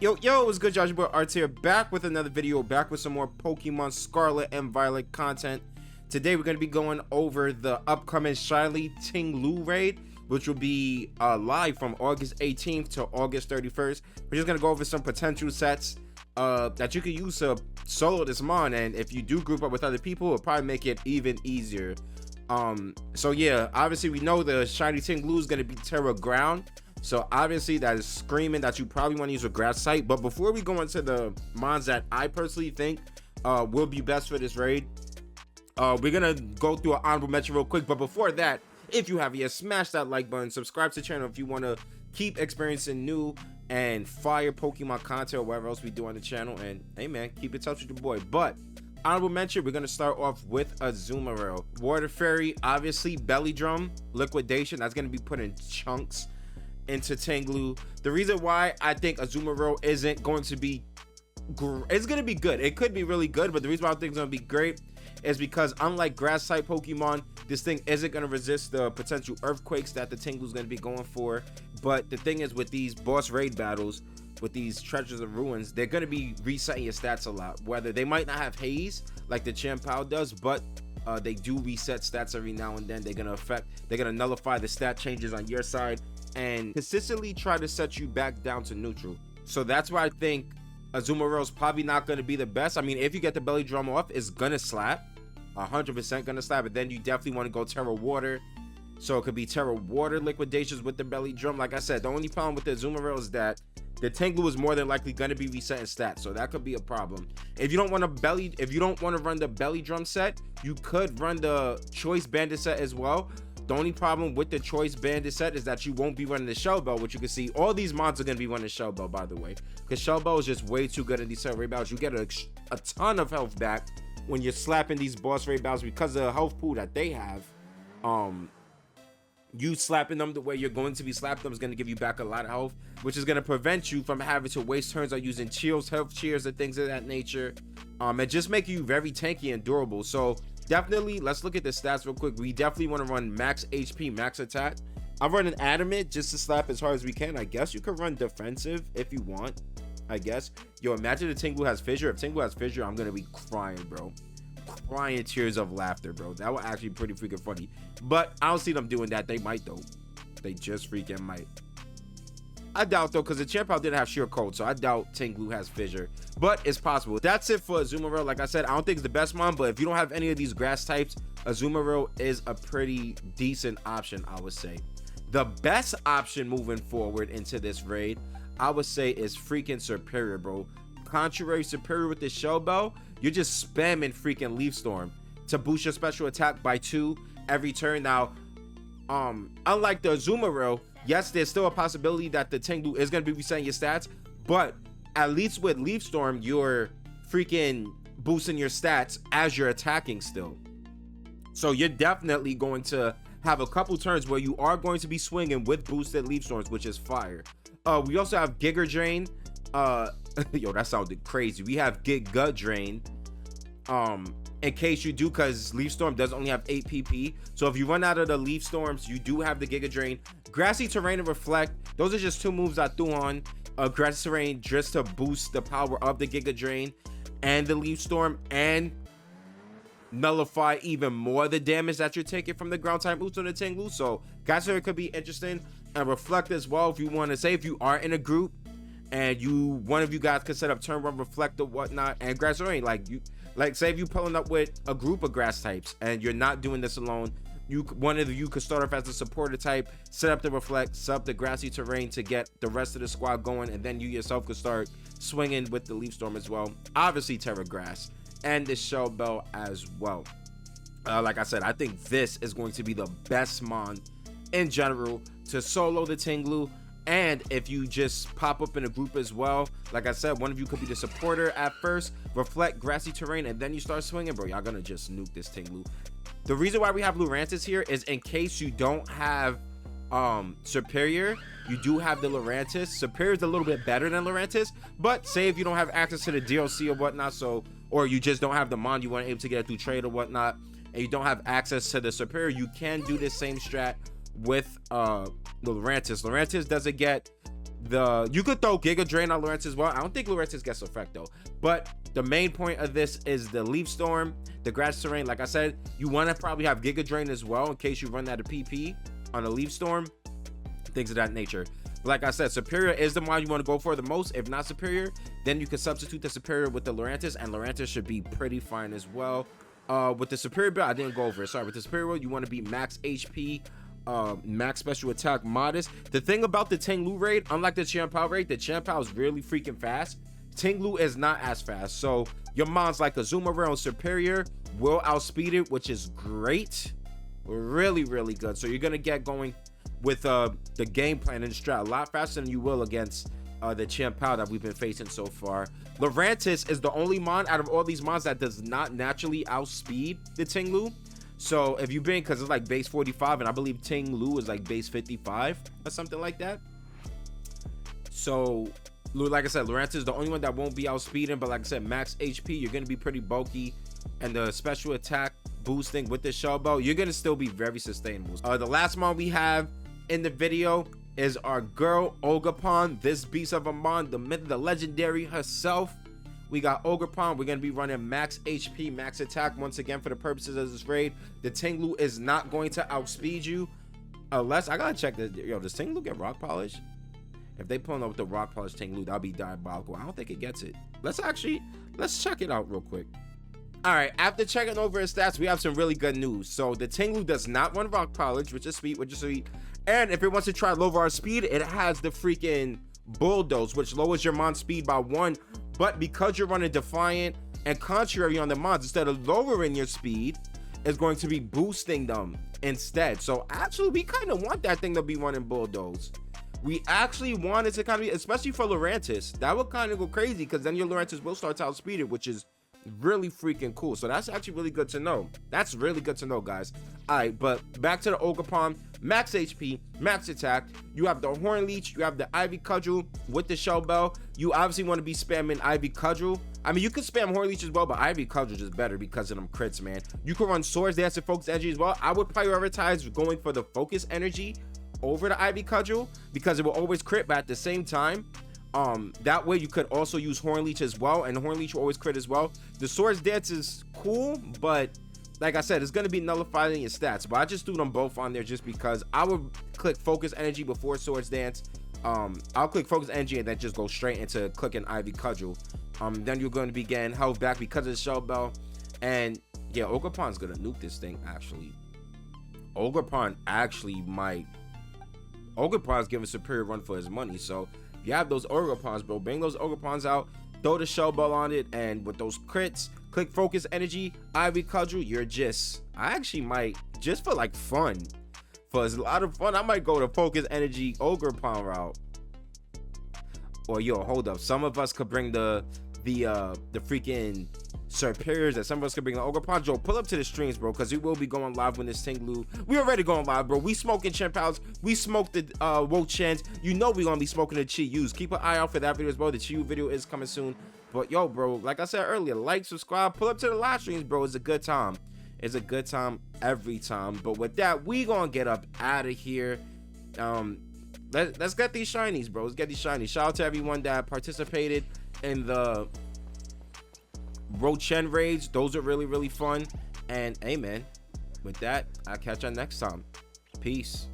Yo, what's good, Josh? Your boy Arts here, back with another video, back with some more Pokemon Scarlet and Violet content. Today we're going to be going over the upcoming Shiny Ting-Lu raid, which will be live from August 18th to August 31st. We're just going to go over some potential sets that you can use to solo this mon, and if you do group up with other people, it'll probably make it even easier. So yeah, obviously we know the Shiny Ting-Lu is going to be Terra Ground. So obviously that is screaming that you probably want to use a grass type. But before we go into the mons that I personally think will be best for this raid, we're gonna go through an honorable mention real quick. But before that, if you haven't yet, smash that like button, subscribe to the channel if you want to keep experiencing new and fire Pokemon content or whatever else we do on the channel. And hey man, keep in touch with your boy. But honorable mention, we're gonna start off with Azumarill. Water Fairy, obviously Belly Drum, Liquidation, that's gonna be put in chunks into Ting-Lu. The reason why I think Azumarill isn't going to be it's going to be good, it could be really good, but the reason why I think it's going to be great is because unlike grass type Pokemon, this thing isn't going to resist the potential earthquakes that the Ting-Lu is going to be going for. But the thing is, with these boss raid battles, with these treasures of ruins, they're going to be resetting your stats a lot. Whether they might not have haze like the Champao does, but they do reset stats every now and then. They're going to nullify the stat changes on your side and consistently try to set you back down to neutral. So that's why I think Azumarill is probably not going to be the best. I mean, if you get the Belly Drum off, it's gonna slap, 100% gonna slap. But then you definitely want to go Terra Water, so it could be Terra Water Liquidations with the Belly Drum. Like I said, the only problem with the Azumarill is that the Ting-Lu is more than likely going to be resetting stats, so that could be a problem. If you don't want to run the Belly Drum set, you could run the Choice Bandit set as well. The only problem with the Choice Bandit set is that you won't be running the Shell Bell, which you can see all these mods are going to be running Shell Bell, by the way, because Shell Bell is just way too good in these set raid battles. You get a ton of health back when you're slapping these boss raid battles because of the health pool that they have. You slapping them the way you're going to be slapping them is going to give you back a lot of health, which is going to prevent you from having to waste turns on using chills, health cheers, and things of that nature, and just make you very tanky and durable. So definitely, let's look at the stats real quick. We definitely want to run max HP, max attack. I'm running Adamant just to slap as hard as we can. I guess you could run defensive if you want, I guess. Yo, imagine if Ting-Lu has Fissure. If Ting-Lu has Fissure, I'm going to be crying, bro. Crying tears of laughter, bro. That would actually be pretty freaking funny. But I don't see them doing that. They might, though. They just freaking might. I doubt, though, because the Champao didn't have Sheer Cold, so I doubt Ting-Lu has Fissure. But it's possible. That's it for Azumarill. Like I said, I don't think it's the best mon, but if you don't have any of these grass types, Azumarill is a pretty decent option, I would say. The best option moving forward into this raid, I would say, is freaking Superior, bro. Contrary Superior with the Shell Bell, you're just spamming freaking Leaf Storm to boost your special attack by 2 every turn. Now, unlike the Azumarill, yes, there's still a possibility that the Ting-Lu is going to be resetting your stats, but at least with Leaf Storm, you're freaking boosting your stats as you're attacking still. So you're definitely going to have a couple turns where you are going to be swinging with boosted Leaf Storms, which is fire. We also have Giga Drain. Yo, that sounded crazy. We have Giga Drain. In case you do, because Leaf Storm does only have 8 PP. So if you run out of the Leaf Storms, you do have the Giga Drain. Grassy Terrain and Reflect. Those are just 2 moves I threw on. Grassy Terrain just to boost the power of the Giga Drain and the Leaf Storm and nullify even more the damage that you're taking from the ground type moves on the Ting-Lu. So Grassy Terrain could be interesting, and Reflect as well if you want to say, if you are in a group and one of you guys could set up turn 1 Reflect or whatnot, and Grassy Terrain, like say if you pulling up with a group of grass types and you're not doing this alone, one of you could start off as a supporter type, set up the Reflect, set up the Grassy Terrain to get the rest of the squad going, and then you yourself could start swinging with the Leaf Storm as well. Obviously Terra Grass and the Shell Bell as well. Like I said, I think this is going to be the best mon in general to solo the Ting-Lu. And if you just pop up in a group as well, like I said, one of you could be the supporter at first, Reflect, Grassy Terrain, and then you start swinging, bro. Y'all gonna just nuke this Ting-Lu. The reason why we have Lurantis here is in case you don't have Superior, you do have the Lurantis. Superior is a little bit better than Lurantis, but say if you don't have access to the DLC or whatnot, or you just don't have the mon, you weren't able to get it through trade or whatnot, and you don't have access to the Superior, you can do this same strat with the Lurantis. Lurantis doesn't get You could throw Giga Drain on Lurantis as well. I don't think Lurantis gets effect though. But the main point of this is the Leaf Storm, the Grass Terrain. Like I said, you want to probably have Giga Drain as well in case you run out of PP on a Leaf Storm, things of that nature. But like I said, Superior is the mod you want to go for the most. If not Superior, then you can substitute the Superior with the Lurantis, and Lurantis should be pretty fine as well. With the Superior build, I didn't go over it. Sorry, with the Superior build, you want to be max HP, max special attack, modest. The thing about the Ting-Lu raid, unlike the Chien-Pao raid, the Chien-Pao is really freaking fast. Ting-Lu is not as fast. So your mons like Azumarill and Superior will outspeed it, which is great. Really, really good. So you're gonna get going with the game plan and the strat a lot faster than you will against the Chien-Pao that we've been facing so far. Lurantis is the only mon out of all these mons that does not naturally outspeed the Ting-Lu. So if you've been, because it's like base 45, and I believe Ting-Lu is like base 55 or something like that. So like I said, Lurantis is the only one that won't be outspeeding, but like I said, max HP, you're gonna be pretty bulky, and the special attack boosting with the shell belt, you're gonna still be very sustainable. The last mon we have in the video is our girl Ogerpon, this beast of a mon, the myth, the legendary herself. We got Ogerpon. We're gonna be running max HP, max attack once again for the purposes of this raid. The Ting-Lu is not going to outspeed you unless I gotta check this. Yo, does Ting-Lu get rock polish? If they pulling up with the rock polish Ting-Lu, that'll be diabolical. I don't think it gets it. Let's check it out real quick. All right, after checking over his stats, we have some really good news. So the Ting-Lu does not run rock polish, which is sweet, and if it wants to try lower our speed, it has the freaking bulldoze, which lowers your mon speed by 1. But because you're running Defiant and Contrary on the mons, instead of lowering your speed, it's going to be boosting them instead. So actually, we kind of want that thing to be running bulldoze. We actually want it to kind of be, especially for Lurantis, that would kind of go crazy, because then your Lurantis will start to outspeed it, which is really freaking cool. So that's actually really good to know. That's really good to know, guys. All right, but back to the Ogerpon. Max HP, max attack. You have the Horn Leech, you have the Ivy Cudgel with the Shell Bell. You obviously want to be spamming Ivy Cudgel. I mean, you could spam Horn Leech as well, but Ivy Cudgel is better because of them crits, man. You can run Swords Dance and Focus Energy as well. I would prioritize going for the Focus Energy over the Ivy Cudgel because it will always crit, but at the same time, that way you could also use Horn Leech as well, and Horn Leech will always crit as well. The Swords Dance is cool, but like I said, it's going to be nullified in your stats, but I just threw them both on there just because. I would click Focus Energy before Swords Dance. I'll click Focus Energy and then just go straight into clicking Ivy Cudgel. Then you're going to be getting health back because of the Shell Bell. And yeah, Ogerpon's going to nuke this thing, actually. Ogerpon Ogerpon's giving Superior run for his money, so if you have those Ogerpons, bro, bring those Ogerpons out, throw the Shell Bell on it, and with those crits, click Focus Energy, Ivy Cudgel, I actually might, just for like fun, for a lot of fun, I might go to Focus Energy Ogerpon route. Or yo, hold up, some of us could bring the freaking Superiors, and some of us could bring the Ogerpon. Joe, pull up to the streams, bro, because we will be going live when this Ting-Lu. We already going live, bro. We smoking Chien-Paos. We smoked the Wo-Chens. You know we gonna be smoking the Chi-Yus. Keep an eye out for that video as well. The Chi-Yu video is coming soon. But yo, bro, like I said earlier, like, subscribe, pull up to the live streams, bro. It's a good time. It's a good time every time. But with that, we gonna get up out of here. Let's get these shinies, bro. Let's get these shinies. Shout out to everyone that participated in the Wo-Chen raids. Those are really, really fun. And hey, man, with that, I'll catch you next time. Peace.